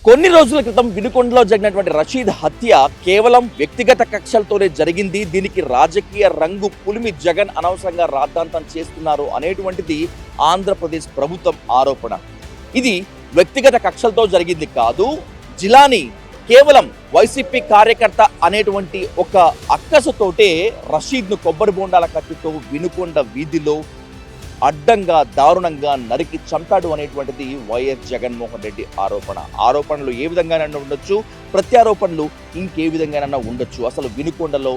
కొన్ని రోజుల క్రితం వినుకొండలో జరిగినటువంటి రషీద్ హత్య కేవలం వ్యక్తిగత కక్షలతోనే జరిగింది. దీనికి రాజకీయ రంగు పులిమి జగన్ అనవసరంగా రాద్ధాంతం చేస్తున్నారు అనేటువంటిది ఆంధ్రప్రదేశ్ ప్రభుత్వం ఆరోపణ. ఇది వ్యక్తిగత కక్షలతో జరిగింది కాదు. జిలానీ కేవలం వైసీపీ కార్యకర్త అనేటువంటి ఒక అక్కసుతోటే రషీద్ను కొబ్బరి బోండాల కత్తితో వినుకొండ వీధిలో అడ్డంగా దారుణంగా నరికి చంపాడు అనేటువంటిది వైఎస్ జగన్మోహన్ రెడ్డి ఆరోపణ. ఆరోపణలు ఏ విధంగానైనా ఉండొచ్చు, ప్రత్యారోపణలు ఇంకే విధంగానైనా ఉండొచ్చు. అసలు వినుకొండలో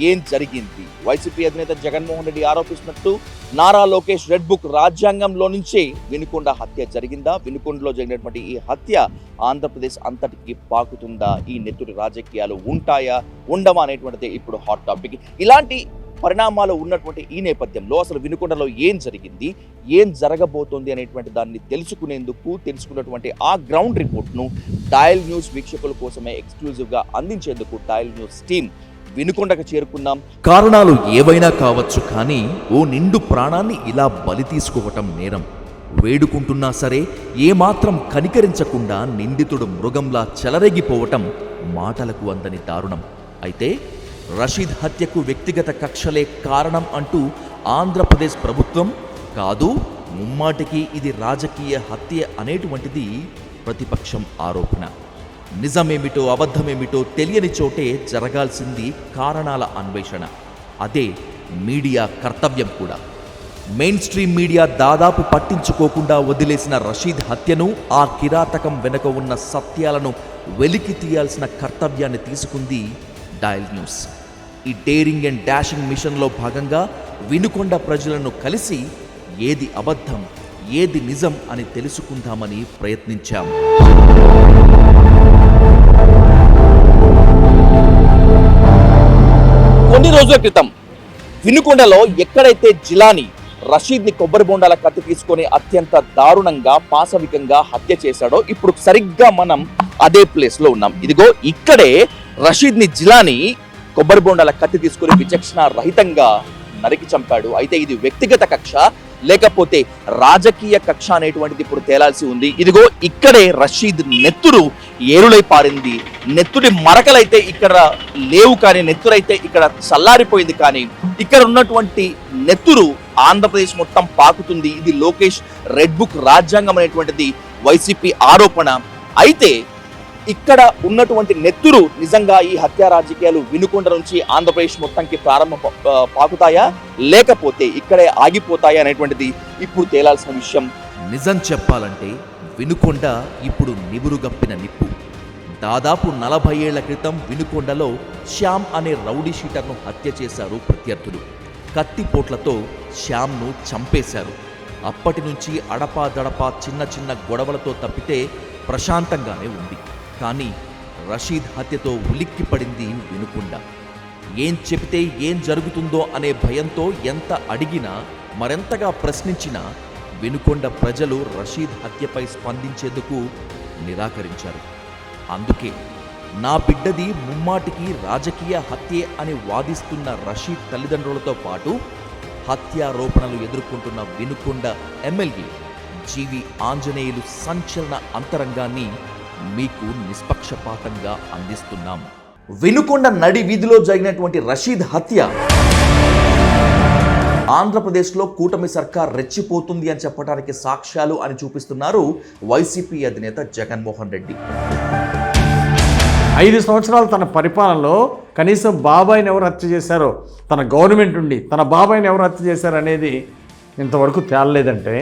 ఏం జరిగింది? వైసీపీ అధినేత జగన్మోహన్ రెడ్డి ఆరోపిస్తున్నట్టు నారా లోకేష్ రెడ్ బుక్ రాజ్యాంగంలో నుంచే వినుకొండ హత్య జరిగిందా? వినుకొండలో జరిగినటువంటి ఈ హత్య ఆంధ్రప్రదేశ్ అంతటికి పాకుతుందా? ఈ నెత్తుడి రాజకీయాలు ఉంటాయా ఉండవా అనేటువంటిది ఇప్పుడు హాట్ టాపిక్. ఇలాంటి పరిణామాలు ఉన్నటువంటి ఈ నేపథ్యంలో అసలు వినుకొండలో ఏం జరిగింది, ఏం జరగబోతోంది అనేటువంటి దాన్ని తెలుసుకున్నటువంటి ఆ గ్రౌండ్ రిపోర్ట్ను డయల్ న్యూస్ వీక్షకుల కోసమే ఎక్స్క్లూజివ్గా అందించేందుకు డయల్ న్యూస్ టీం వినుకొండకు చేరుకున్నాం. కారణాలు ఏవైనా కావచ్చు, కానీ ఓ నిండు ప్రాణాన్ని ఇలా బలి తీసుకోవటం నేరం. వేడుకుంటున్నా సరే ఏమాత్రం కనికరించకుండా నిందితుడు మృగంలా చెలరేగిపోవటం మాటలకు అందని దారుణం. అయితే రషీద్ హత్యకు వ్యక్తిగత కక్షలే కారణం అంటూ ఆంధ్రప్రదేశ్ ప్రభుత్వం కాదు, ముమ్మాటికి ఇది రాజకీయ హత్య అనేటువంటిది ప్రతిపక్షం ఆరోపణ. నిజమేమిటో అబద్ధమేమిటో తెలియని చోటే జరగాల్సింది కారణాల అన్వేషణ. అదే మీడియా కర్తవ్యం కూడా. మెయిన్ స్ట్రీమ్ మీడియా దాదాపు పట్టించుకోకుండా వదిలేసిన రషీద్ హత్యను, ఆ కిరాతకం వెనుక ఉన్న సత్యాలను వెలికి తీయాల్సిన కర్తవ్యాన్ని తీసుకుంది డయల్ న్యూస్. ఈ డేరింగ్ అండ్ డాషింగ్ మిషన్లో భాగంగా వినుకొండ ప్రజలను కలిసి ఏది అబద్ధం ఏది నిజం అని తెలుసుకుందామని ప్రయత్నించాం. కొన్ని రోజుల క్రితం వినుకొండలో ఎక్కడైతే జిలానీ రషీద్ని కొబ్బరి బోండాల కత్తి తీసుకొని అత్యంత దారుణంగా పాశవికంగా హత్య చేశాడో ఇప్పుడు సరిగ్గా మనం అదే ప్లేస్లో ఉన్నాం. ఇదిగో ఇక్కడే రషీద్ని జిలానీ కొబ్బరి బోండాల కత్తి తీసుకుని విచక్షణ రహితంగా నరికి చంపాడు. అయితే ఇది వ్యక్తిగత కక్ష లేకపోతే రాజకీయ కక్ష అనేటువంటిది ఇప్పుడు తేలాల్సి ఉంది. ఇదిగో ఇక్కడే రషీద్ నెత్తురు ఏరులై పారింది. నెత్తుడి మరకలైతే ఇక్కడ లేవు, కానీ నెత్తురైతే ఇక్కడ చల్లారిపోయింది. కానీ ఇక్కడ ఉన్నటువంటి నెత్తురు ఆంధ్రప్రదేశ్ మొత్తం పాకుతుంది. ఇది లోకేష్ రెడ్ బుక్ రాజ్యాంగం అనేటువంటిది వైసీపీ ఆరోపణ. అయితే ఇక్కడ ఉన్నటువంటి నెత్తురు నిజంగా ఈ హత్యా రాజకీయాలు వినుకొండ నుంచి ఆంధ్రప్రదేశ్ మొత్తానికి పాకుతాయా లేకపోతే ఇక్కడే ఆగిపోతాయా అనేటువంటిది ఇప్పుడు తేలాల్సిన విషయం. నిజం చెప్పాలంటే వినుకొండ ఇప్పుడు నివురుగప్పిన నిప్పు. దాదాపు 40 ఏళ్ల క్రితం వినుకొండలో శ్యామ్ అనే రౌడీ షీటర్ను హత్య చేశారు ప్రత్యర్థులు. కత్తిపోట్లతో శ్యామ్ను చంపేశారు. అప్పటి నుంచి అడపాదడపా చిన్న చిన్న గొడవలతో తప్పితే ప్రశాంతంగానే ఉంది. కానీ రషీద్ హత్యతో ఉలిక్కి పడింది వినుకొండ. ఏం చెబితే ఏం జరుగుతుందో అనే భయంతో ఎంత అడిగినా మరెంతగా ప్రశ్నించినా వినుకొండ ప్రజలు రషీద్ హత్యపై స్పందించేందుకు నిరాకరించారు. అందుకే నా బిడ్డది ముమ్మాటికి రాజకీయ హత్యే అని వాదిస్తున్న రషీద్ తల్లిదండ్రులతో పాటు హత్యారోపణలు ఎదుర్కొంటున్న వినుకొండ ఎమ్మెల్యే జీవి ఆంజనేయులు సంచలన అంతరంగాన్ని మీకు నిష్పక్షపాతంగా అందిస్తున్నాం. వినుకొండ నడి వీధిలో జరిగినటువంటి రషీద్ హత్య ఆంధ్రప్రదేశ్లో కూటమి సర్కార్ రెచ్చిపోతుంది అని చెప్పడానికి సాక్ష్యాలు అని చూపిస్తున్నారు వైసీపీ అధినేత జగన్మోహన్ రెడ్డి. 5 సంవత్సరాలు తన పరిపాలనలో కనీసం బాబాయిని ఎవరు హత్య చేశారో, తన గవర్నమెంట్ ఉండి తన బాబాయిని ఎవరు హత్య చేశారు అనేది ఇంతవరకు తేలలేదంటే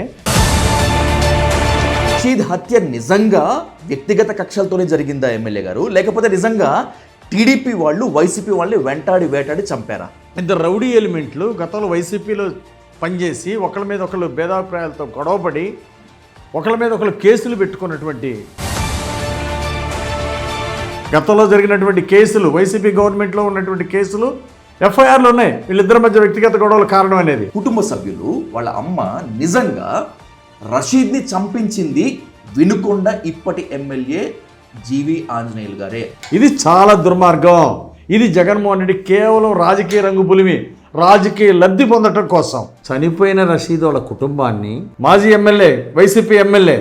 రషీద్ హత్య నిజంగా వ్యక్తిగత కక్షలతోనే జరిగిందా ఎమ్మెల్యే గారు, లేకపోతే నిజంగా టీడీపీ వాళ్ళు వైసీపీ వాళ్ళని వేటాడి చంపారా? ఇద్దరు రౌడీ ఎలిమెంట్లు గతంలో వైసీపీలో పనిచేసి ఒకళ్ళ మీద ఒకళ్ళు భేదాభిప్రాయాలతో గొడవపడి ఒకళ్ళ మీద ఒకళ్ళు కేసులు పెట్టుకున్నటువంటి గతంలో జరిగినటువంటి కేసులు, వైసీపీ గవర్నమెంట్లో ఉన్నటువంటి కేసులు ఎఫ్ఐఆర్లు ఉన్నాయి. వీళ్ళిద్దరి మధ్య వ్యక్తిగత గొడవల కారణం అనేది. కుటుంబ సభ్యులు వాళ్ళ అమ్మ నిజంగా రషీద్ని చంపించింది వినుకొండ ఇప్పటి ఎమ్మెల్యే జీవి ఆంజనేయులు గారే. ఇది చాలా దుర్మార్గం. ఇది జగన్మోహన్ రెడ్డి కేవలం రాజకీయ రంగు పులిమి, రాజకీయ లబ్ధి పొందటం కోసం చనిపోయిన రషీద్ వాళ్ళ కుటుంబాన్ని మాజీ ఎమ్మెల్యే వైసీపీ ఎమ్మెల్యే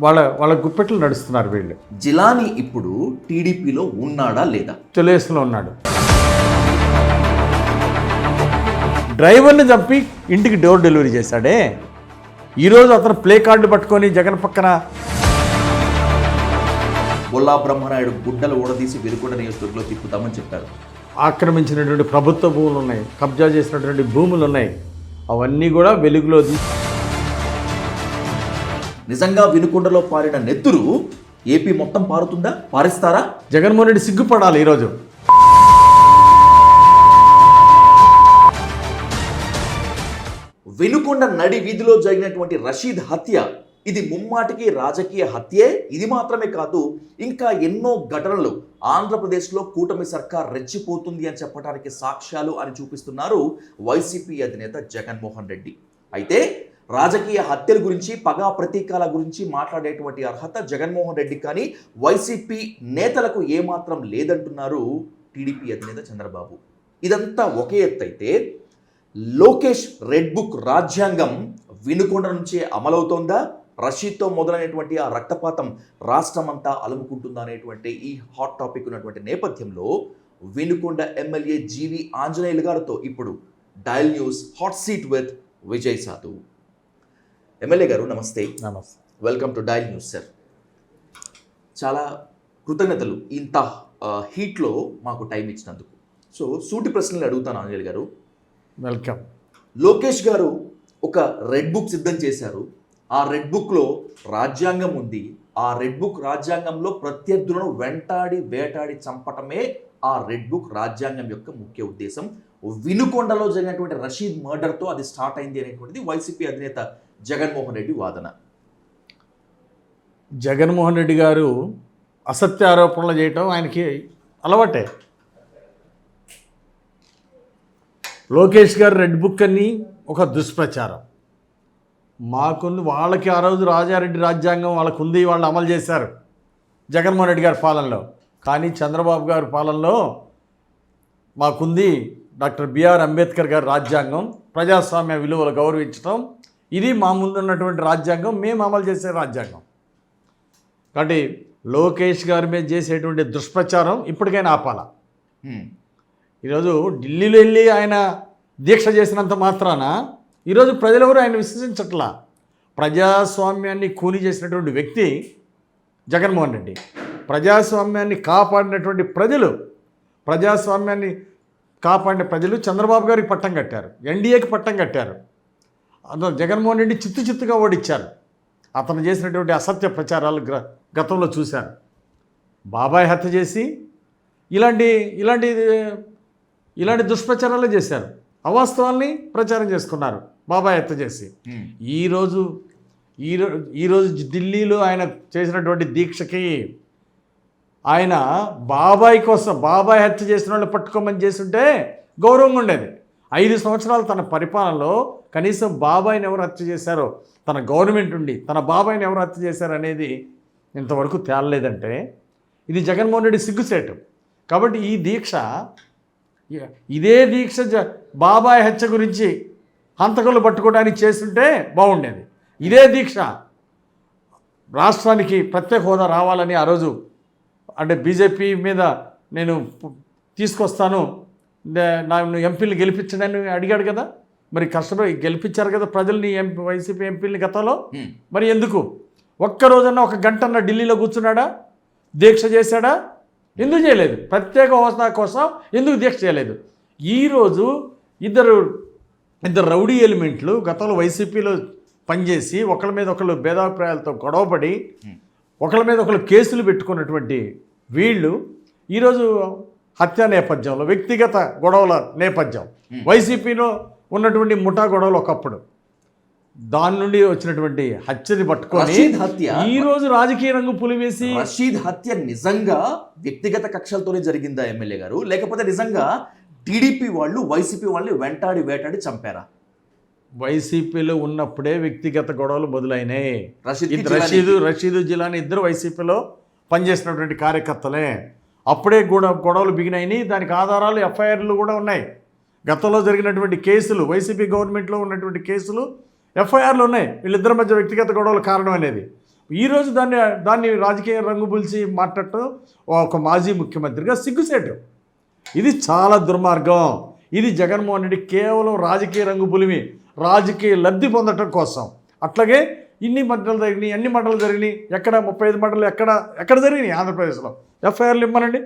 వాళ్ళ గుప్పెట్లు నడుస్తున్నారు వీళ్ళు. జిలానీ ఇప్పుడు టీడీపీలో ఉన్నాడా లేదా? తెలుగుదేశంలో ఉన్నాడు. డ్రైవర్ని చంపి ఇంటికి డోర్ డెలివరీ చేశాడే. ఈరోజు అతను ప్లే కార్డు పట్టుకొని జగన్ పక్కన బొల్లా బ్రహ్మనాయుడు గుడ్డలు ఊడదీసి వెలుకొండ నియోజకవర్గంలో తిప్పుతామని చెప్పారు. ఆక్రమించినటువంటి ప్రభుత్వ భూములు ఉన్నాయి, కబ్జా చేసినటువంటి భూములు ఉన్నాయి, అవన్నీ కూడా వెలుగులో నిజంగా వినుకొండలో పారిన నెత్తురు ఏపీ మొత్తం పారుతుందా? పారిస్తారా? జగన్మోహన్ రెడ్డి సిగ్గుపడాలి. ఈరోజు వినుకొండ నడి వీధిలో జరిగినటువంటి రషీద్ హత్య ఇది ముమ్మాటికి రాజకీయ హత్యే. ఇది మాత్రమే కాదు, ఇంకా ఎన్నో ఘటనలు ఆంధ్రప్రదేశ్లో కూటమి సర్కార్ రెచ్చిపోతుంది అని చెప్పడానికి సాక్ష్యాలు అని చూపిస్తున్నారు వైసీపీ అధినేత జగన్మోహన్ రెడ్డి. అయితే రాజకీయ హత్యల గురించి, పగా ప్రతీకాల గురించి మాట్లాడేటువంటి అర్హత జగన్మోహన్ రెడ్డి కానీ వైసీపీ నేతలకు ఏమాత్రం లేదంటున్నారు టీడీపీ అధినేత చంద్రబాబు. ఇదంతా ఒకే ఎత్తైతే లోకేష్ రెడ్ బుక్ రాజ్యాంగం వినుకొండ నుంచే అమలవుతోందా? రషీద్తో మొదలైనటువంటి ఆ రక్తపాతం రాష్ట్రమంతా అలుముకుంటుందా అనేటువంటి ఈ హాట్ టాపిక్ ఉన్నటువంటి నేపథ్యంలో వినుకొండ ఎమ్మెల్యే జీవి ఆంజనేయులు గారితో ఇప్పుడు dial news hot seat with Vijay సాధు. ఎమ్మెల్యే గారు నమస్తే. నమస్తే. Welcome to dial news sir. చాలా కృతజ్ఞతలు ఇంత హీట్లో మాకు టైం ఇచ్చినందుకు. సో సూటి ప్రశ్నలు అడుగుతాను ఆంజనేయులు గారు. వెల్కమ్. లోకేష్ గారు ఒక రెడ్ బుక్ సిద్ధం చేశారు. ఆ రెడ్ బుక్లో రాజ్యాంగం ఉంది. ఆ రెడ్ బుక్ రాజ్యాంగంలో ప్రత్యర్థులను వెంటాడి వేటాడి చంపటమే ఆ రెడ్ బుక్ రాజ్యాంగం యొక్క ముఖ్య ఉద్దేశం. వినుకొండలో జరిగినటువంటి రషీద్ మర్డర్తో అది స్టార్ట్ అయింది అనేటువంటిది వైసీపీ అధినేత జగన్మోహన్ రెడ్డి వాదన. జగన్మోహన్ రెడ్డి గారు అసత్య ఆరోపణలు చేయటం ఆయనకి అలవాటే. లోకేష్ గారు రెడ్ బుక్ అని ఒక దుష్ప్రచారం. మాకుంది, వాళ్ళకి ఆ రోజు రాజారెడ్డి రాజ్యాంగం వాళ్ళకు ఉంది, వాళ్ళు అమలు చేశారు జగన్మోహన్ రెడ్డి గారి పాలనలో. కానీ చంద్రబాబు గారి పాలనలో మాకుంది డాక్టర్ బిఆర్ అంబేద్కర్ గారి రాజ్యాంగం, ప్రజాస్వామ్య విలువలు గౌరవించడం, ఇది మా ముందున్నటువంటి రాజ్యాంగం, మేము అమలు చేసే రాజ్యాంగం. కాబట్టి లోకేష్ గారి మీద చేసేటువంటి దుష్ప్రచారం ఇప్పటికైనా ఆపాల. ఈరోజు ఢిల్లీలో వెళ్ళి ఆయన దీక్ష చేసినంత మాత్రాన ఈరోజు ప్రజలెవరు ఆయన విశ్వసించట్లా. ప్రజాస్వామ్యాన్ని కూలి చేసినటువంటి వ్యక్తి జగన్మోహన్ రెడ్డి. ప్రజాస్వామ్యాన్ని కాపాడినటువంటి ప్రజలు, ప్రజాస్వామ్యాన్ని కాపాడిన ప్రజలు చంద్రబాబు గారికి పట్టం కట్టారు, ఎన్డీఏకి పట్టం కట్టారు. అందులో జగన్మోహన్ రెడ్డి చిత్తుగా ఓడించారు. అతను చేసినటువంటి అసత్య ప్రచారాలు గతంలో చూశారు. బాబాయ్ హత్య చేసి ఇలాంటి దుష్ప్రచారాలు చేశారు. అవాస్తవాల్ని ప్రచారం చేసుకున్నారు బాబాయ్ హత్య చేసి. ఈరోజు ఢిల్లీలో ఆయన చేసినటువంటి దీక్షకి ఆయన బాబాయ్ కోసం, బాబాయ్ హత్య చేసిన వాళ్ళు పట్టుకోమని చేస్తుంటే గౌరవంగా ఉండేది. 5 సంవత్సరాలు తన పరిపాలనలో కనీసం బాబాయిని ఎవరు హత్య చేశారో, తన గవర్నమెంట్ ఉండి తన బాబాయిని ఎవరు హత్య చేశారు అనేది ఇంతవరకు తేలలేదంటే ఇది జగన్మోహన్ రెడ్డి సిగ్గుసేటు. కాబట్టి ఈ దీక్ష, ఇదే దీక్ష బాబాయ్ హత్య గురించి హంతకులు పట్టుకోవడానికి చేస్తుంటే బాగుండేది. ఇదే దీక్ష రాష్ట్రానికి ప్రత్యేక హోదా రావాలని ఆ రోజు అంటే బీజేపీ మీద నేను తీసుకొస్తాను, నన్ను ఎంపీలు గెలిపించడని అడిగాడు కదా. మరి కష్టపడి గెలిపించారు కదా ప్రజల్ని, వైసీపీ ఎంపీలని గతంలో. మరి ఎందుకు ఒక్కరోజన్నా 1 గంటన్నా ఢిల్లీలో కూర్చున్నాడా? దీక్ష చేశాడా? ఎందుకు చేయలేదు? ప్రత్యేక హోదా కోసం ఎందుకు దీక్ష చేయలేదు? ఈరోజు ఇద్దరు రౌడీ ఎలిమెంట్లు గతంలో వైసీపీలో పనిచేసి ఒకళ్ళ మీద ఒకళ్ళు భేదాభిప్రాయాలతో గొడవపడి ఒకళ్ళ మీద ఒకళ్ళు కేసులు పెట్టుకున్నటువంటి వీళ్ళు ఈరోజు హత్య నేపథ్యంలో, వ్యక్తిగత గొడవల నేపథ్యం, వైసీపీలో ఉన్నటువంటి ముఠా గొడవలు ఒకప్పుడు, దాని నుండి వచ్చినటువంటి హత్యని పట్టుకొని ఈరోజు రాజకీయ రంగు పులివేసి. రషీద్ హత్య నిజంగా వ్యక్తిగత కక్షలతోనే జరిగిందా ఎమ్మెల్యే గారు, లేకపోతే నిజంగా టీడీపీ వాళ్ళు వైసీపీ వాళ్ళని వెంటాడి వేటాడి చంపారా? వైసీపీలో ఉన్నప్పుడే వ్యక్తిగత గొడవలు మొదలైనాయి. రషీదు జిలానీ ఇద్దరు వైసీపీలో పనిచేసినటువంటి కార్యకర్తలే. అప్పుడే గొడవలు బిగినాయి. దానికి ఆధారాలు, ఎఫ్ఐఆర్లు కూడా ఉన్నాయి. గతంలో జరిగినటువంటి కేసులు, వైసీపీ గవర్నమెంట్లో ఉన్నటువంటి కేసులు, ఎఫ్ఐఆర్లు ఉన్నాయి. వీళ్ళిద్దరి మధ్య వ్యక్తిగత గొడవలు కారణం అనేది. ఈరోజు దాన్ని రాజకీయ రంగు పులిచి మాట్లాడటం ఒక మాజీ ముఖ్యమంత్రిగా సిగ్గుసేటు. ఇది చాలా దుర్మార్గం. ఇది జగన్మోహన్ రెడ్డి కేవలం రాజకీయ రంగు పులిమి, రాజకీయ లబ్ధి పొందటం కోసం. అట్లాగే ఇన్ని మంటలు జరిగినాయి, అన్ని మంటలు జరిగినాయి, ఎక్కడ 35 మంటలు ఎక్కడ జరిగినాయి ఆంధ్రప్రదేశ్లో? ఎఫ్ఐఆర్లు ఇవ్వమనండి,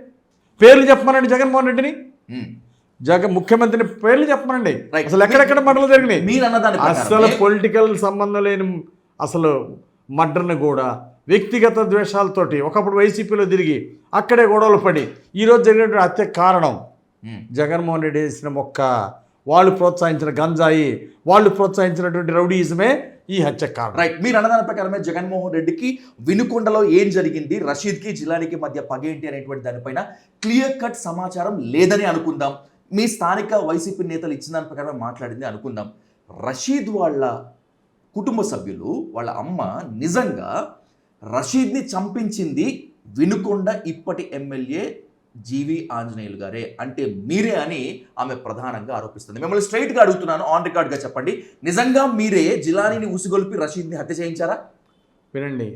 పేర్లు చెప్పమనండి జగన్మోహన్ రెడ్డిని, ముఖ్యమంత్రిని పేర్లు చెప్పమనండి. అసలు ఎక్కడెక్కడ మంటలు జరిగినాయి? అసలు పొలిటికల్ సంబంధం లేని అసలు మర్డర్ని కూడా వ్యక్తిగత ద్వేషాలతోటి ఒకప్పుడు వైసీపీలో తిరిగి అక్కడే గొడవలు పడి ఈరోజు జరిగినటువంటి హత్య కారణం జగన్మోహన్ రెడ్డి వేసిన మొక్క, వాళ్ళు ప్రోత్సహించిన గంజాయి, వాళ్ళు ప్రోత్సహించినటువంటి రౌడీయిజమే ఈ హత్య కారణం. రైట్, మీరు అన్నదాని ప్రకారమే జగన్మోహన్ రెడ్డికి వినుకొండలో ఏం జరిగింది, రషీద్కి జిలానీకి మధ్య పగేంటి అనేటువంటి దానిపైన క్లియర్ కట్ సమాచారం లేదని అనుకుందాం. మీ స్థానిక వైసీపీ నేతలు ఇచ్చిన దాని ప్రకారం మాట్లాడింది అనుకుందాం. రషీద్ వాళ్ళ కుటుంబ సభ్యులు, వాళ్ళ అమ్మ నిజంగా రషీద్ని చంపించింది వినుకొండ ఇప్పటి ఎమ్మెల్యే జీవి ఆంజనేయులు గారే అంటే మీరే అని ఆమె ప్రధానంగా ఆరోపిస్తుంది. మిమ్మల్ని స్ట్రైట్గా అడుగుతున్నాను, ఆన్ రికార్డ్గా చెప్పండి, నిజంగా మీరే జిలానీని ఉసిగొల్పి రషీద్ని హత్య చేయించారా? వినండి,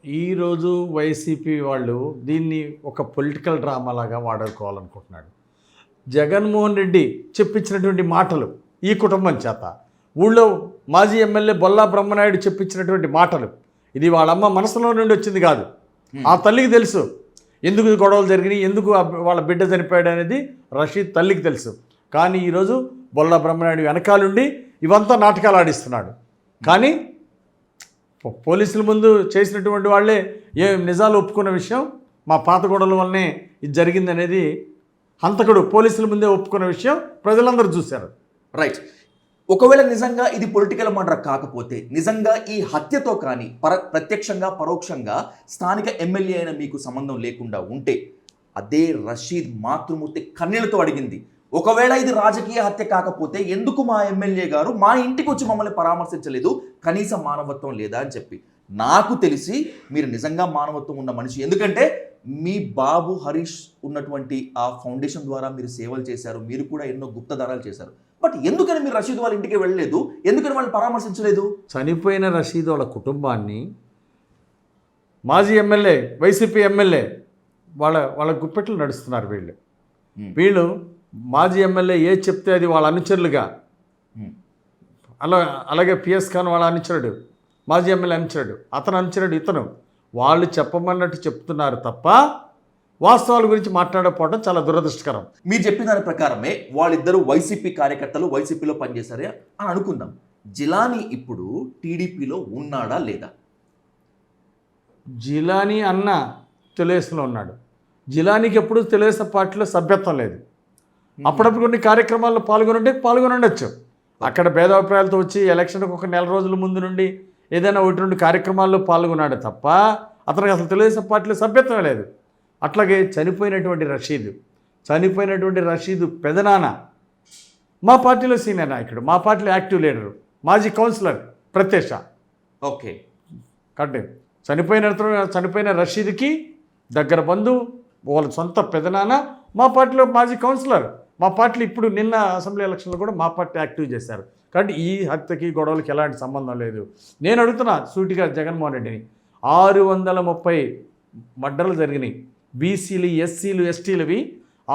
ఈరోజు వైసీపీ వాళ్ళు దీన్ని ఒక పొలిటికల్ డ్రామా లాగా వాడుకోవాలనుకుంటున్నాడు. జగన్మోహన్ రెడ్డి చెప్పించినటువంటి మాటలు ఈ కుటుంబం చేత, ఊళ్ళో మాజీ ఎమ్మెల్యే బొల్లా బ్రహ్మనాయుడు చెప్పించినటువంటి మాటలు, ఇది వాళ్ళమ్మ మనసులో నుండి వచ్చింది కాదు. ఆ తల్లికి తెలుసు ఎందుకు గొడవలు జరిగినాయి, ఎందుకు వాళ్ళ బిడ్డ చనిపోయాడు అనేది రషీద్ తల్లికి తెలుసు. కానీ ఈరోజు బొల్లా బ్రహ్మనాయుడు వెనకాలండి ఇవంతా నాటకాలు ఆడిస్తున్నాడు. కానీ పోలీసుల ముందు చేసినటువంటి వాళ్ళే నిజాలు ఒప్పుకున్న విషయం, మా పాత గొడవల వల్లనే ఇది జరిగింది అనేది హంతకుడు పోలీసుల ముందే ఒప్పుకున్న విషయం ప్రజలందరూ చూశారు. రైట్, ఒకవేళ నిజంగా ఇది పొలిటికల్ మర్డర్ కాకపోతే, నిజంగా ఈ హత్యతో కానీ ప్రత్యక్షంగా పరోక్షంగా స్థానిక ఎమ్మెల్యే అయిన మీకు సంబంధం లేకుండా ఉంటే, అదే రషీద్ మాతృమూర్తి కన్నీళ్లతో అడిగింది, ఒకవేళ ఇది రాజకీయ హత్య కాకపోతే ఎందుకు మా ఎమ్మెల్యే గారు మా ఇంటికి వచ్చి మమ్మల్ని పరామర్శించలేదు, కనీసం మానవత్వం లేదా అని చెప్పి. నాకు తెలిసి మీరు నిజంగా మానవత్వం ఉన్న మనిషి, ఎందుకంటే మీ బాబు హరీష్ ఉన్నటువంటి ఆ ఫౌండేషన్ ద్వారా మీరు సేవలు చేశారు, మీరు కూడా ఎన్నో గుప్తదారాలు చేశారు. బట్ ఎందుకని మీరు రషీద్ వాళ్ళ ఇంటికి వెళ్ళలేదు, ఎందుకని వాళ్ళు పరామర్శించలేదు? చనిపోయిన రషీద్ వాళ్ళ కుటుంబాన్ని మాజీ ఎమ్మెల్యే, వైసీపీ ఎమ్మెల్యే వాళ్ళ గుప్పెట్లు నడుస్తున్నారు వీళ్ళు మాజీ ఎమ్మెల్యే ఏ చెప్తే అది వాళ్ళ అనుచరులుగా, అలాగే పిఎస్ ఖాన్ వాళ్ళ అనుచరుడు, మాజీ ఎమ్మెల్యే అనుచరుడు, అతను అనుచరుడు ఇతను, వాళ్ళు చెప్పమన్నట్టు చెప్తున్నారు తప్ప వాస్తవాల గురించి మాట్లాడకపోవడం చాలా దురదృష్టకరం. మీరు చెప్పిన దాని ప్రకారమే వాళ్ళిద్దరూ వైసీపీ కార్యకర్తలు, వైసీపీలో పనిచేశారే అని అనుకుందాం. జిలానీ ఇప్పుడు టీడీపీలో ఉన్నాడా లేదా? జిలానీ అన్న తెలుగుదేశంలో ఉన్నాడు. జిలానీకి ఎప్పుడు తెలుగుదేశం పార్టీలో సభ్యత్వం లేదు. అప్పుడప్పుడు కొన్ని కార్యక్రమాల్లో పాల్గొనుండొచ్చు. అక్కడ భేదాభిప్రాయాలతో వచ్చి ఎలక్షన్కి ఒక నెల రోజుల ముందు నుండి ఏదైనా 1-2 కార్యక్రమాల్లో పాల్గొన్నాడు తప్ప అతనికి అసలు తెలుగుదేశం పార్టీలో సభ్యత్వమే లేదు. అట్లాగే చనిపోయినటువంటి రషీదు పెదనాన్న మా పార్టీలో సీనియర్ నాయకుడు, మా పార్టీలో యాక్టివ్ లీడరు, మాజీ కౌన్సిలర్ ప్రత్యక్ష. Okay, correct. చనిపోయిన రషీద్కి దగ్గర బంధువు, వాళ్ళ సొంత పెదనాన్న మా పార్టీలో మాజీ కౌన్సిలర్, మా పార్టీలో ఇప్పుడు నిన్న అసెంబ్లీ ఎలక్షన్లో కూడా మా పార్టీ యాక్టివ్ చేశారు. కాబట్టి ఈ హత్యకి గొడవలకి ఎలాంటి సంబంధం లేదు. నేను అడుగుతున్నా సూటిగా జగన్మోహన్ రెడ్డిని, 630 మర్డర్లు జరిగినాయి, బీసీలు, ఎస్సీలు, ఎస్టీలవి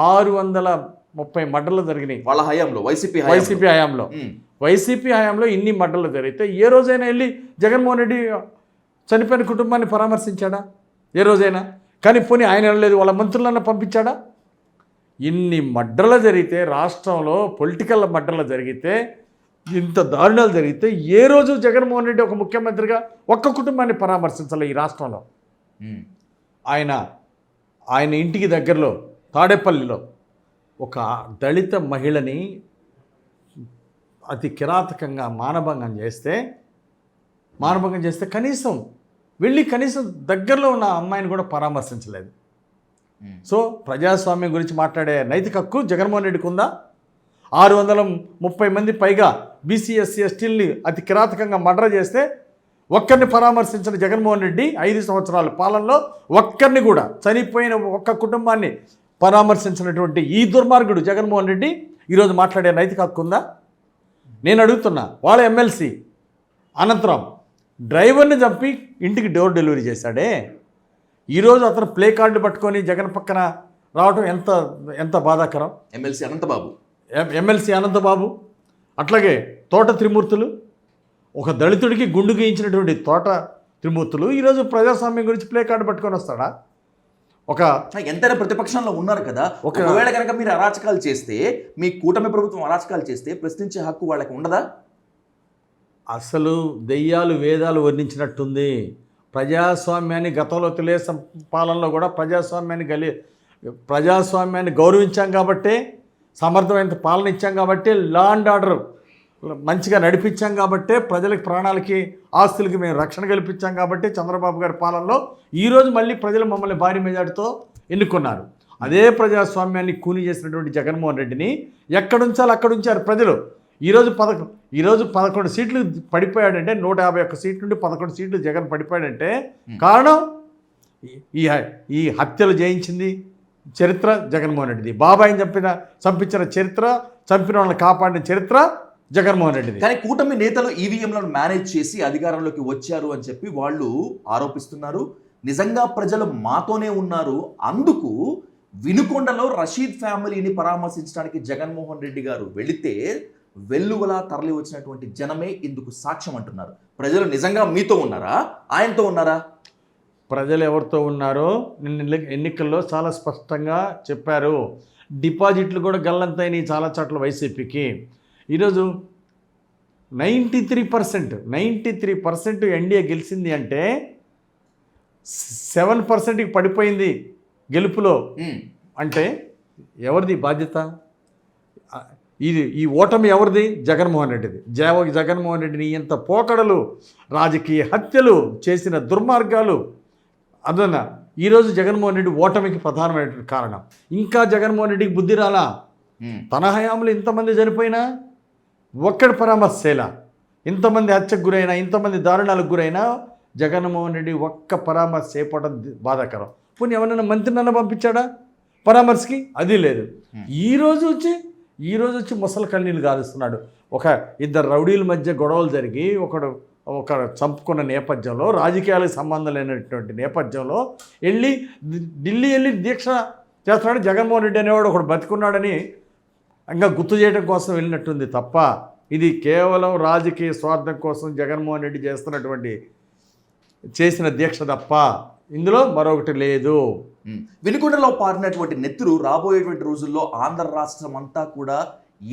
630 మర్డర్లు జరిగినాయి వాళ్ళ హయాంలో, వైసీపీ హయాంలో ఇన్ని మర్డర్లు జరిగితే ఏ రోజైనా వెళ్ళి జగన్మోహన్ రెడ్డి చనిపోయిన కుటుంబాన్ని పరామర్శించాడా? ఏ రోజైనా? కానీ పోనీ ఆయన వెళ్ళలేదు, వాళ్ళ మంత్రులన్నా పంపించాడా? ఇన్ని మర్డర్లు జరిగితే, రాష్ట్రంలో పొలిటికల్ మర్డర్లు జరిగితే, ఇంత దారుణాలు జరిగితే ఏ రోజు జగన్మోహన్ రెడ్డి ఒక ముఖ్యమంత్రిగా ఒక్క కుటుంబాన్ని పరామర్శించాలి ఈ రాష్ట్రంలో? ఆయన ఇంటికి దగ్గరలో తాడేపల్లిలో ఒక దళిత మహిళని అతి కిరాతకంగా మానభంగం చేస్తే కనీసం దగ్గరలో ఉన్న అమ్మాయిని కూడా పరామర్శించలేదు. సో ప్రజాస్వామ్యం గురించి మాట్లాడే నైతిక హక్కు జగన్మోహన్ రెడ్డికి ఉందా? 630 మంది పైగా బీసీ, ఎస్సీ, ఎస్టీల్ని అతి కిరాతకంగా మర్డర్ చేస్తే ఒక్కరిని పరామర్శించిన జగన్మోహన్ రెడ్డి 5 సంవత్సరాల పాలనలో ఒక్కరిని కూడా, చనిపోయిన ఒక్క కుటుంబాన్ని పరామర్శించినటువంటి ఈ దుర్మార్గుడు జగన్మోహన్ రెడ్డి ఈరోజు మాట్లాడే నైతిక హక్కు ఉందా? నేను అడుగుతున్నా. వాళ్ళ ఎమ్మెల్సీ అనంతరాం డ్రైవర్ని చంపి ఇంటికి డోర్ డెలివరీ చేశాడే. ఈరోజు అతను ప్లే కార్డు పట్టుకొని జగన్ పక్కన రావడం ఎంత ఎంత బాధాకరం. ఎమ్మెల్సీ అనంతబాబు, ఎమ్మెల్సీ అనంతబాబు, అట్లాగే తోట త్రిమూర్తులు, ఒక దళితుడికి గుండు గీయించినటువంటి తోట త్రిమూర్తులు ఈరోజు ప్రజాస్వామ్యం గురించి ప్లే కార్డు పట్టుకొని వస్తాడా? ఒక ఎంతైనా ప్రతిపక్షంలో ఉన్నారు కదా, ఒకవేళ కనుక మీరు అరాచకాలు చేస్తే, మీ కూటమి ప్రభుత్వం అరాచకాలు చేస్తే ప్రశ్నించే హక్కు వాళ్ళకి ఉండదా? అసలు దెయ్యాలు వేదాలు వర్ణించినట్టుంది. ప్రజాస్వామ్యాన్ని గతంలో తెలుగుదేశం పాలనలో కూడా ప్రజాస్వామ్యాన్ని గౌరవించాం కాబట్టే, సమర్థమైన పాలన ఇచ్చాం కాబట్టి, లా అండ్ ఆర్డర్ మంచిగా నడిపించాం కాబట్టే, ప్రజలకి ప్రాణాలకి ఆస్తులకి మేము రక్షణ కల్పించాం కాబట్టి చంద్రబాబు గారి పాలనలో ఈరోజు మళ్ళీ ప్రజలు మమ్మల్ని భారీ మెజార్టీతో ఎన్నుకున్నారు. అదే ప్రజాస్వామ్యాన్ని కూని చేసినటువంటి జగన్మోహన్ రెడ్డిని ఎక్కడుంచాలో అక్కడ ఉంచారు ప్రజలు. ఈరోజు 11 సీట్లు పడిపోయాడంటే, 151 సీట్ల నుండి 11 సీట్లు జగన్ పడిపోయాడంటే కారణం ఈ హత్యలు జయించింది చరిత్ర జగన్మోహన్ రెడ్డిది. బాబాయిని చంపించిన చరిత్ర, చంపిన వాళ్ళని కాపాడిన చరిత్ర జగన్మోహన్ రెడ్డిది. కానీ కూటమి నేతలు ఈవీఎంలను మేనేజ్ చేసి అధికారంలోకి వచ్చారు అని చెప్పి వాళ్ళు ఆరోపిస్తున్నారు. నిజంగా ప్రజలు మాతోనే ఉన్నారు. అందుకు వినుకొండలో రషీద్ ఫ్యామిలీని పరామర్శించడానికి జగన్మోహన్ రెడ్డి గారు వెళితే వెల్లువలా తరలి వచ్చినటువంటి జనమే ఇందుకు సాక్ష్యం అంటున్నారు. ప్రజలు నిజంగా మీతో ఉన్నారా, ఆయనతో ఉన్నారా? ప్రజలు ఎవరితో ఉన్నారో నిన్న ఎన్నికల్లో చాలా స్పష్టంగా చెప్పారు. డిపాజిట్లు కూడా గల్లంతైనాయి చాలా చోట్ల వైసీపీకి. ఈరోజు 93% ఎన్డీఏ గెలిచింది అంటే 7%కి పడిపోయింది గెలుపులో. అంటే ఎవరిది బాధ్యత? ఈ ఓటమి ఎవరిది? జగన్మోహన్ రెడ్డిది. జగన్మోహన్ రెడ్డిని ఎంత పోకడలు, రాజకీయ హత్యలు చేసిన దుర్మార్గాలు అదన్నా ఈరోజు జగన్మోహన్ రెడ్డి ఓటమికి ప్రధానమైనటువంటి కారణం. ఇంకా జగన్మోహన్ రెడ్డికి బుద్ధి రాలా. తన హయాంలో ఇంతమంది చనిపోయినా ఒక్కడి పరామర్శ చేయలా. ఇంతమంది హత్యకు గురైనా, ఇంతమంది దారుణాలకు గురైనా జగన్మోహన్ రెడ్డి ఒక్క పరామర్శ చేయకపోవడం బాధాకరం. పోనీ ఎవరైనా మంత్రినన్నా పంపించాడా పరామర్శకి? అది లేదు. ఈరోజు వచ్చి ముసలి కన్నీళ్ళు గారుస్తున్నాడు. ఒక ఇద్దరు రౌడీల మధ్య గొడవలు జరిగి ఒక చంపుకున్న నేపథ్యంలో, రాజకీయాలకు సంబంధం లేనటువంటి నేపథ్యంలో ఢిల్లీ వెళ్ళి దీక్ష చేస్తున్నాడు. జగన్మోహన్ రెడ్డి అనేవాడు ఒకడు బతికున్నాడని ఇంకా గుర్తు చేయడం కోసం వెళ్ళినట్టుంది తప్ప, ఇది కేవలం రాజకీయ స్వార్థం కోసం జగన్మోహన్ రెడ్డి చేసిన దీక్ష తప్ప ఇందులో మరొకటి లేదు. వినుకొండలో పారినటువంటి నెత్తురు రాబోయేటువంటి రోజుల్లో ఆంధ్ర రాష్ట్రం అంతా కూడా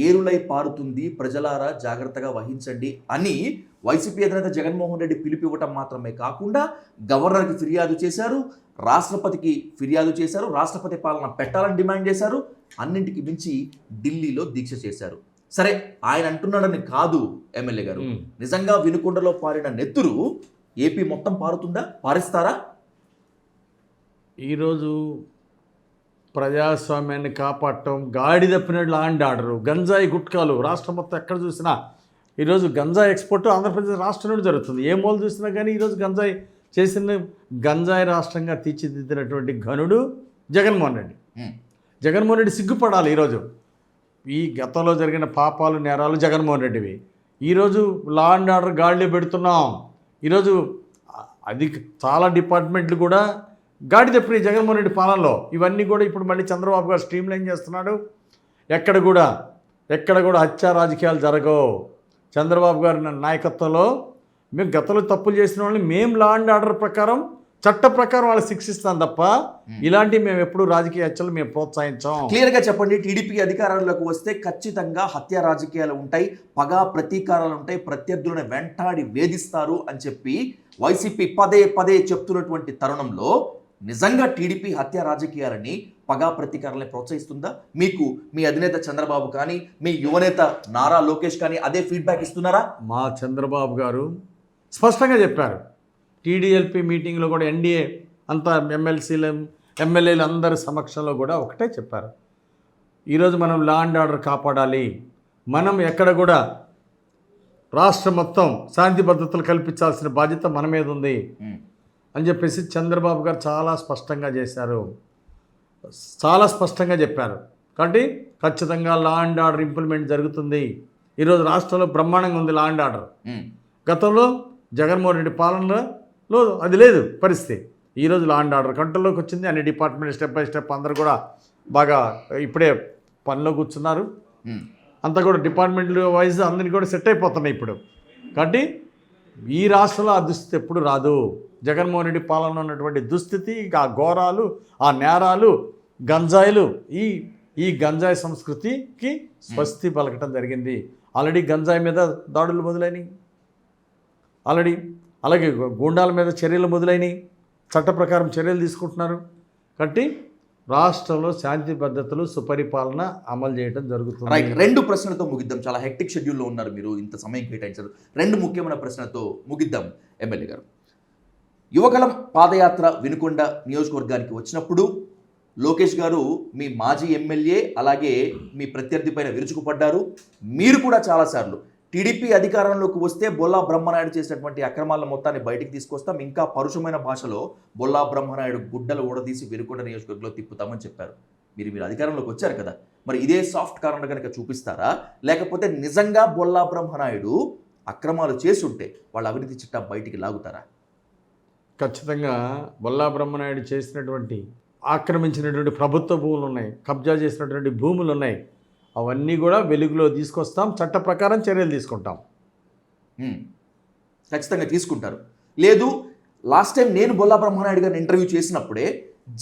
ఏరులై పారుతుంది, ప్రజలారా జాగ్రత్తగా వహించండి అని వైసీపీ అధినేత జగన్మోహన్ రెడ్డి పిలుపివ్వటం మాత్రమే కాకుండా గవర్నర్కి ఫిర్యాదు చేశారు, రాష్ట్రపతికి ఫిర్యాదు చేశారు, రాష్ట్రపతి పాలన పెట్టాలని డిమాండ్ చేశారు, అన్నింటికి మించి ఢిల్లీలో దీక్ష చేశారు. సరే, ఆయన అంటున్నాడని కాదు ఎమ్మెల్యే గారు, నిజంగా వినుకొండలో పారిన నెత్తురు ఏపీ మొత్తం పారుతుందా? పారిస్తారా? ఈరోజు ప్రజాస్వామ్యాన్ని కాపాడటం గాడి తప్పినట్లు లా అండ్ ఆర్డరు, గంజాయి గుట్కాలు రాష్ట్రం మొత్తం ఎక్కడ చూసినా ఈరోజు గంజాయి ఎక్స్పోర్ట్ ఆంధ్రప్రదేశ్ రాష్ట్రం నుండి జరుగుతుంది. ఏ మూల చూసినా కానీ ఈరోజు గంజాయి రాష్ట్రంగా తీర్చిదిద్దినటువంటి ఘనుడు జగన్మోహన్ రెడ్డి. జగన్మోహన్ రెడ్డి సిగ్గుపడాలి. ఈరోజు ఈ గతంలో జరిగిన పాపాలు, నేరాలు జగన్మోహన్ రెడ్డివి. ఈరోజు లా అండ్ ఆర్డర్ గాడిలో పెడుతున్నాం. ఈరోజు అది చాలా డిపార్ట్మెంట్లు కూడా గాడి తప్పినాయి జగన్మోహన్ రెడ్డి పాలనలో. ఇవన్నీ కూడా ఇప్పుడు మళ్ళీ చంద్రబాబు గారు స్ట్రీమ్లైన్ చేస్తున్నాడు. ఎక్కడ కూడా హత్యా రాజకీయాలు జరగవు. చంద్రబాబు గారి నాయకత్వంలో మేము గతంలో తప్పులు చేసిన వాళ్ళని మేము లా అండ్ ఆర్డర్ ప్రకారం, చట్ట ప్రకారం వాళ్ళు శిక్షిస్తాం తప్ప ఇలాంటివి మేము ఎప్పుడు రాజకీయ హత్యలు మేము ప్రోత్సహించాం. క్లియర్గా చెప్పండి, టీడీపీ అధికారంలోకి వస్తే ఖచ్చితంగా హత్య రాజకీయాలు ఉంటాయి, పగా ప్రతీకారాలు ఉంటాయి, ప్రత్యర్థులను వెంటాడి వేధిస్తారు అని చెప్పి వైసీపీ పదే చెప్తున్నటువంటి తరుణంలో నిజంగా టీడీపీ హత్య రాజకీయాలని, పగా ప్రతీకారాలని ప్రోత్సహిస్తుందా? మీకు మీ అధినేత చంద్రబాబు కానీ, మీ యువనేత నారా లోకేష్ కానీ అదే ఫీడ్బ్యాక్ ఇస్తున్నారా? మా చంద్రబాబు గారు స్పష్టంగా చెప్పారు. టీడీఎల్పీ మీటింగ్లో కూడా ఎన్డీఏ అంతా ఎమ్మెల్యేలు అందరి సమక్షంలో కూడా ఒకటే చెప్పారు. ఈరోజు మనం లా అండ్ ఆర్డర్ కాపాడాలి, మనం ఎక్కడ కూడా రాష్ట్రం మొత్తం శాంతి భద్రతలు కల్పించాల్సిన బాధ్యత మన మీద ఉంది అని చెప్పేసి చంద్రబాబు గారు చాలా స్పష్టంగా చేశారు, చాలా స్పష్టంగా చెప్పారు. కాబట్టి ఖచ్చితంగా లా అండ్ ఆర్డర్ ఇంప్లిమెంట్ జరుగుతుంది. ఈరోజు రాష్ట్రంలో బ్రహ్మాండంగా ఉంది లా అండ్ ఆర్డర్. గతంలో జగన్మోహన్ రెడ్డి పాలనలో అది లేదు పరిస్థితి. ఈరోజు లా అండ్ ఆర్డర్ కంట్రోల్లోకి వచ్చింది. అన్ని డిపార్ట్మెంట్ స్టెప్ బై స్టెప్ అందరూ కూడా బాగా ఇప్పుడే పనిలో కూర్చున్నారు. అంతా కూడా డిపార్ట్మెంట్ వైజ్ అందరినీ కూడా సెట్ అయిపోతున్నాయి ఇప్పుడు. కాబట్టి ఈ రాష్ట్రంలో ఆ దుస్థితి ఎప్పుడు రాదు. జగన్మోహన్ రెడ్డి పాలన ఉన్నటువంటి దుస్థితి, ఆ ఘోరాలు, ఆ నేరాలు, గంజాయిలు, ఈ గంజాయి సంస్కృతికి స్వస్తి పలకటం జరిగింది. ఆల్రెడీ గంజాయి మీద దాడులు మొదలైనవి, అలాగే గూండాల మీద చర్యలు మొదలైనవి, చట్ట ప్రకారం చర్యలు తీసుకుంటున్నారు. కాబట్టి రాష్ట్రంలో శాంతి భద్రతలు, సుపరిపాలన అమలు చేయడం జరుగుతుంది. రైట్, 2 ప్రశ్నలతో ముగిద్దాం. చాలా హెక్టిక్ షెడ్యూల్లో ఉన్నారు మీరు, ఇంత సమయం కేటాయించారు. 2 ముఖ్యమైన ప్రశ్నలతో ముగిద్దాం. ఎమ్మెల్యే గారు, యువగళం పాదయాత్ర వినుకొండ నియోజకవర్గానికి వచ్చినప్పుడు లోకేష్ గారు మీ మాజీ ఎమ్మెల్యే అలాగే మీ ప్రత్యర్థి పైన విరుచుకుపడ్డారు. మీరు కూడా చాలాసార్లు టీడీపీ అధికారంలోకి వస్తే బొల్లా బ్రహ్మనాయుడు చేసినటువంటి అక్రమాల మొత్తాన్ని బయటికి తీసుకొస్తాం, ఇంకా పరుషమైన భాషలో బొల్లా బ్రహ్మనాయుడు గుడ్డలు ఊడదీసి వినుకొండ నియోజకవర్గంలో తిప్పుతామని చెప్పారు. మీరు అధికారంలోకి వచ్చారు కదా, మరి ఇదే సాఫ్ట్ కార్నర్ కనుక చూపిస్తారా, లేకపోతే నిజంగా బొల్లా బ్రహ్మనాయుడు అక్రమాలు చేసుంటే వాళ్ళ అవినీతి చిట్టా బయటికి లాగుతారా? ఖచ్చితంగా బొల్లా బ్రహ్మనాయుడు చేసినటువంటి ఆక్రమించినటువంటి ప్రభుత్వ భూములు ఉన్నాయి, కబ్జా చేసినటువంటి భూములు ఉన్నాయి, అవన్నీ కూడా వెలుగులో తీసుకొస్తాం, చట్ట ప్రకారం చర్యలు తీసుకుంటాం. ఖచ్చితంగా తీసుకుంటారు. లేదు, లాస్ట్ టైం నేను బొల్లా బ్రహ్మనాయుడు గారిని ఇంటర్వ్యూ చేసినప్పుడే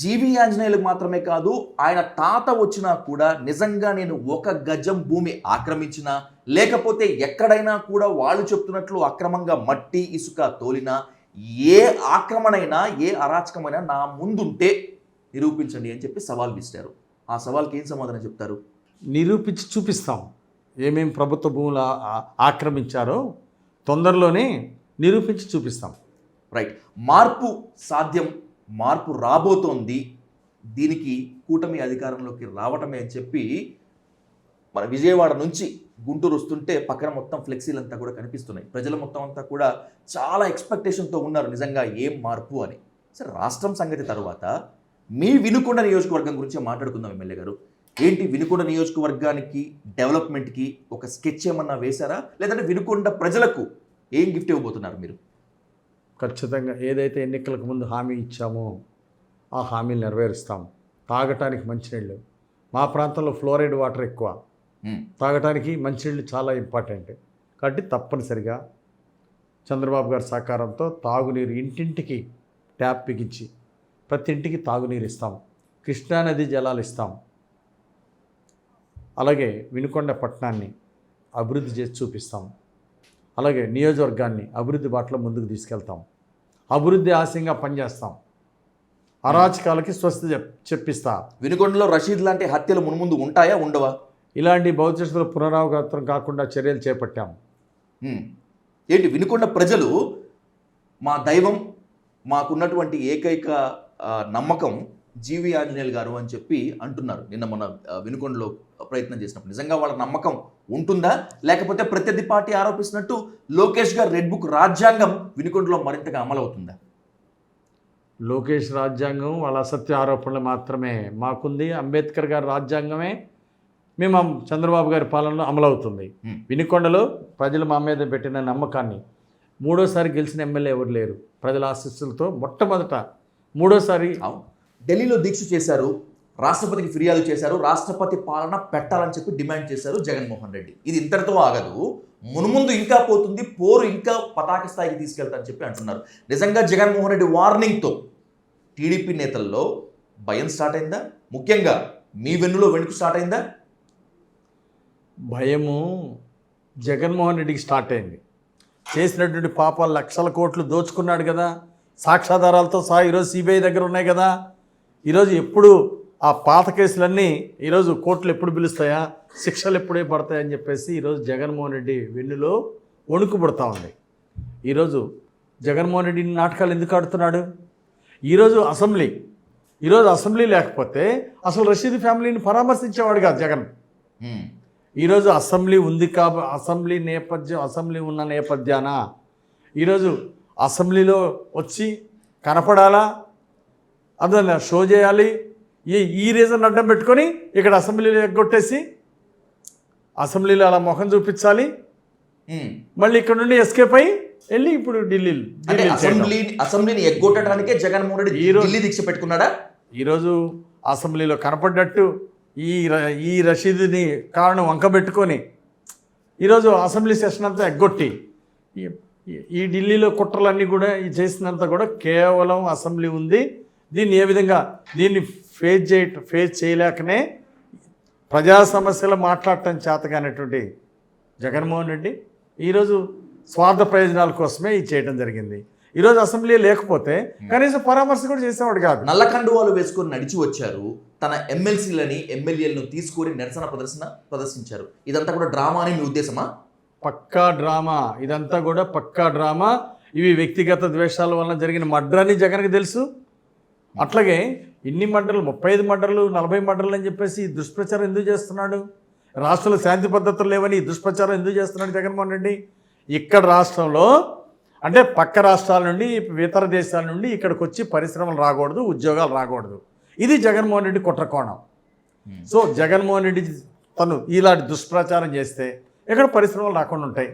జీవి ఆంజనేయులకు మాత్రమే కాదు ఆయన తాత వచ్చినా కూడా నిజంగా నేను 1 గజం భూమి ఆక్రమించినా, లేకపోతే ఎక్కడైనా కూడా వాళ్ళు చెప్తున్నట్లు అక్రమంగా మట్టి ఇసుక తోలినా, ఏ ఆక్రమణైనా ఏ అరాచకమైనా నా ముందుంటే నిరూపించండి అని చెప్పి సవాల్ విసిరారు. ఆ సవాల్కి ఏం సమాధానం చెప్తారు? నిరూపించి చూపిస్తాం. ఏమేమి ప్రభుత్వ భూములు ఆక్రమించారో తొందరలోనే నిరూపించి చూపిస్తాం. రైట్, మార్పు సాధ్యం, మార్పు రాబోతోంది, దీనికి కూటమి అధికారంలోకి రావటమే అని చెప్పి మన విజయవాడ నుంచి గుంటూరు వస్తుంటే పక్కన మొత్తం ఫ్లెక్సీలంతా కూడా కనిపిస్తున్నాయి. ప్రజల మొత్తం అంతా కూడా చాలా ఎక్స్పెక్టేషన్తో ఉన్నారు నిజంగా ఏం మార్పు అని. సరే, రాష్ట్రం సంగతి తర్వాత మీ వినుకొండ నియోజకవర్గం గురించి మాట్లాడుకుందాం. ఎమ్మెల్యే గారు, ఏంటి వినుకొండ నియోజకవర్గానికి డెవలప్మెంట్కి ఒక స్కెచ్ ఏమన్నా వేశారా, లేదంటే వినుకొండ ప్రజలకు ఏం గిఫ్ట్ ఇవ్వబోతున్నారు మీరు? ఖచ్చితంగా ఏదైతే ఎన్నికలకు ముందు హామీ ఇచ్చామో ఆ హామీలు నెరవేరుస్తాం. తాగటానికి మంచినీళ్ళు, మా ప్రాంతంలో ఫ్లోరైడ్ వాటర్ ఎక్కువ, తాగటానికి మంచినీళ్ళు చాలా ఇంపార్టెంట్. కాబట్టి తప్పనిసరిగా చంద్రబాబు గారి సహకారంతో తాగునీరు ఇంటింటికి ట్యాప్ బిగించి ప్రతి ఇంటికి తాగునీరు ఇస్తాం, కృష్ణానది జలాలు ఇస్తాం. అలాగే వినుకొండ పట్టణాన్ని అభివృద్ధి చేసి చూపిస్తాం. అలాగే నియోజకవర్గాన్ని అభివృద్ధి బాటలో ముందుకు తీసుకెళ్తాం. అభివృద్ధి ఆశయంగా పనిచేస్తాం. అరాచకాలకి స్వస్తి చెప్పిస్తా. వినుకొండలో రషీద్ లాంటి హత్యలు మున్ముందు ఉంటాయా, ఉండవా? ఇలాంటి భవిష్యత్తులో పునరావృతం కాకుండా చర్యలు చేపట్టాం. ఏంటి వినుకొండ ప్రజలు మా దైవం, మాకున్నటువంటి ఏకైక నమ్మకం జీవి ఆంజనేయులు గారు అని చెప్పి అంటున్నారు. నిన్న మన వినుకొండలో ప్రయత్నం చేసినప్పుడు నిజంగా వాళ్ళ నమ్మకం ఉంటుందా, లేకపోతే ప్రత్యర్థి పార్టీ ఆరోపిస్తున్నట్టు లోకేష్ గారు రెడ్ బుక్ రాజ్యాంగం వినుకొండలో మరింతగా అమలవుతుందా? లోకేష్ రాజ్యాంగం వాళ్ళ అసత్య ఆరోపణలు మాత్రమే మాకుంది. అంబేద్కర్ గారి రాజ్యాంగమే మేము చంద్రబాబు గారి పాలనలో అమలవుతుంది. వినుకొండలో ప్రజలు మా మీద పెట్టిన నమ్మకాన్ని, 3వ సారి గెలిచిన ఎమ్మెల్యే ఎవరు లేరు, ప్రజల ఆశీస్సులతో మొట్టమొదట 3వ సారి ఢిల్లీలో దీక్ష చేశారు, రాష్ట్రపతికి ఫిర్యాదు చేశారు, రాష్ట్రపతి పాలన పెట్టాలని చెప్పి డిమాండ్ చేశారు జగన్మోహన్ రెడ్డి. ఇది ఇంతటితో ఆగదు, మున్ముందు ఇంకా పోతుంది, పోరు ఇంకా పతాక స్థాయికి తీసుకెళ్తారని చెప్పి అంటున్నారు. నిజంగా జగన్మోహన్ రెడ్డి వార్నింగ్తో టీడీపీ నేతల్లో భయం స్టార్ట్ అయిందా? ముఖ్యంగా మీ వెన్నులో వెనుక స్టార్ట్ అయిందా? భయము జగన్మోహన్ రెడ్డికి స్టార్ట్ అయింది. చేసినటువంటి పాపాలు 1,00,000 కోట్లు దోచుకున్నాడు కదా, సాక్ష్యాధారాలతో సహా ఈరోజు సిబిఐ దగ్గర ఉన్నాయి కదా. ఈరోజు ఎప్పుడు ఆ పాత కేసులన్నీ ఈరోజు కోర్టులు ఎప్పుడు పిలుస్తాయా, శిక్షలు ఎప్పుడే పడతాయని చెప్పేసి ఈరోజు జగన్మోహన్ రెడ్డి వెన్నులో వణుకు పుడతా ఉంది. ఈరోజు జగన్మోహన్ రెడ్డి నాటకాలు ఎందుకు ఆడుతున్నాడు? ఈరోజు అసెంబ్లీ లేకపోతే అసలు రషీద్ ఫ్యామిలీని పరామర్శించేవాడు కాదు జగన్. ఈరోజు అసెంబ్లీ ఉంది అసెంబ్లీ ఉన్న నేపథ్యాన ఈరోజు అసెంబ్లీలో వచ్చి కనపడాలా, అందులో షో చేయాలి, ఈ రీజన్ అడ్డం పెట్టుకొని ఇక్కడ అసెంబ్లీలో ఎగ్గొట్టేసి అసెంబ్లీలో అలా ముఖం చూపించాలి, మళ్ళీ ఇక్కడ నుండి ఎస్కేప్ అయ్యి వెళ్ళి ఇప్పుడు అంటే అసెంబ్లీని ఎగ్గొట్టడానికే జగన్మోహన్ రెడ్డి ఢిల్లీ దీక్ష పెట్టుకున్నాడా? ఈరోజు అసెంబ్లీలో కనపడ్డట్టు ఈ రషీదుని కారణం వంకబెట్టుకొని ఈరోజు అసెంబ్లీ సెషన్ అంతా ఎగ్గొట్టి ఈ ఢిల్లీలో కుట్రలన్నీ కూడా ఈ చేసినంత కూడా కేవలం అసెంబ్లీ ఉంది. దీన్ని ఏ విధంగా దీన్ని ఫేస్ చేయలేకనే ప్రజా సమస్యలు మాట్లాడటం చేతగానేటువంటి జగన్మోహన్ రెడ్డి ఈరోజు స్వార్థ ప్రయోజనాల కోసమే ఇది చేయడం జరిగింది. ఈరోజు అసెంబ్లీ లేకపోతే కనీసం పరామర్శ కూడా చేసేవాడు కాదు. నల్ల కండువాలు వేసుకొని నడిచి వచ్చారు, తన ఎమ్మెల్సీలని ఎమ్మెల్యేలను తీసుకొని నిరసన ప్రదర్శించారు. ఇదంతా కూడా డ్రామా అని మీ ఉద్దేశమా? పక్కా డ్రామా, ఇదంతా కూడా పక్కా డ్రామా. ఇవి వ్యక్తిగత ద్వేషాల వలన జరిగిన మర్డర్ అని జగన్కి తెలుసు. అట్లాగే ఇన్ని మర్డర్లు, 35 మర్డర్లు, 40 మర్డర్లు అని చెప్పేసి ఈ దుష్ప్రచారం ఎందుకు చేస్తున్నాడు? రాష్ట్రంలో శాంతి భద్రతలు లేవని ఈ దుష్ప్రచారం ఎందుకు చేస్తున్నాడు జగన్మోహన్ రెడ్డి? ఇక్కడ రాష్ట్రంలో అంటే పక్క రాష్ట్రాల నుండి, ఇతర దేశాల నుండి ఇక్కడికి వచ్చి పరిశ్రమలు రాకూడదు, ఉద్యోగాలు రాకూడదు. ఇది జగన్మోహన్ రెడ్డి కుట్రకోణం. సో జగన్మోహన్ రెడ్డి తను ఇలాంటి దుష్ప్రచారం చేస్తే ఇక్కడ పరిశ్రమలు రాకుండా ఉంటాయి,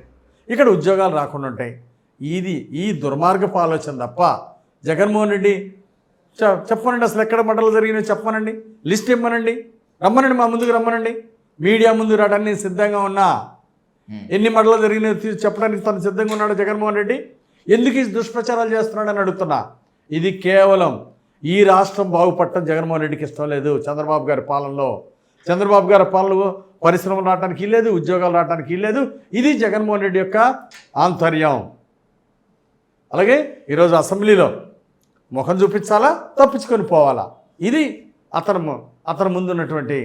ఇక్కడ ఉద్యోగాలు రాకుండా ఉంటాయి. ఈ దుర్మార్గపు ఆలోచన తప్ప జగన్మోహన్ రెడ్డి చెప్పనండి అసలు ఎక్కడ మంటలు జరిగినాయో చెప్పనండి, లిస్ట్ ఇవ్వనండి, రమ్మనండి, మా ముందుకు రమ్మనండి, మీడియా ముందు రావడానికి నేను సిద్ధంగా ఉన్నా. ఎన్ని మంటలు జరిగినాయో చెప్పడానికి తను సిద్ధంగా ఉన్నాడు జగన్మోహన్ రెడ్డి. ఎందుకు ఈ దుష్ప్రచారాలు చేస్తున్నాడు అని అడుగుతున్నా. ఇది కేవలం ఈ రాష్ట్రం బాగుపడటం జగన్మోహన్ రెడ్డికి ఇష్టం లేదు. చంద్రబాబు గారి పాలనలో పరిశ్రమలు రావడానికి లేదు, ఉద్యోగాలు రావడానికి లేదు. ఇది జగన్మోహన్ రెడ్డి యొక్క ఆంతర్యం. అలాగే ఈరోజు అసెంబ్లీలో ముఖం చూపించాలా, తప్పించుకొని పోవాలా, ఇది అతని ముందున్నటువంటి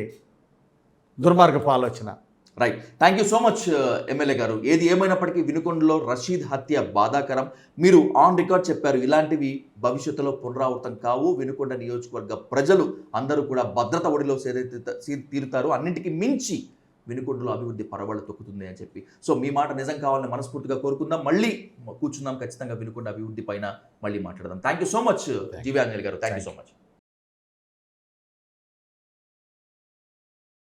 దుర్మార్గపు ఆలోచన. Right, thank you so much MLA గారు. ఏది ఏమైనప్పటికీ వినుకొండలో రషీద్ హత్య బాధాకరం. మీరు ఆన్ రికార్డ్ చెప్పారు, ఇలాంటివి భవిష్యత్తులో పునరావృతం కావు. వినుకొండ నియోజకవర్గ ప్రజలు అందరూ కూడా భద్రత ఒడిలో తీరుతారు. అన్నింటికి మించి వినుకొండలో అభివృద్ధి పరవళ్ళు తొక్కుతుంది అని చెప్పి. సో మీ మాట నిజం కావాలని మనస్ఫూర్తిగా కోరుకుందాం. మళ్ళీ కూర్చుందాం, ఖచ్చితంగా వినుకొండ అభివృద్ధి పైన మళ్ళీ మాట్లాడదాం. థ్యాంక్ యూ సో మచ్ జీవి ఆంజనేయులు గారు. Thank you so much.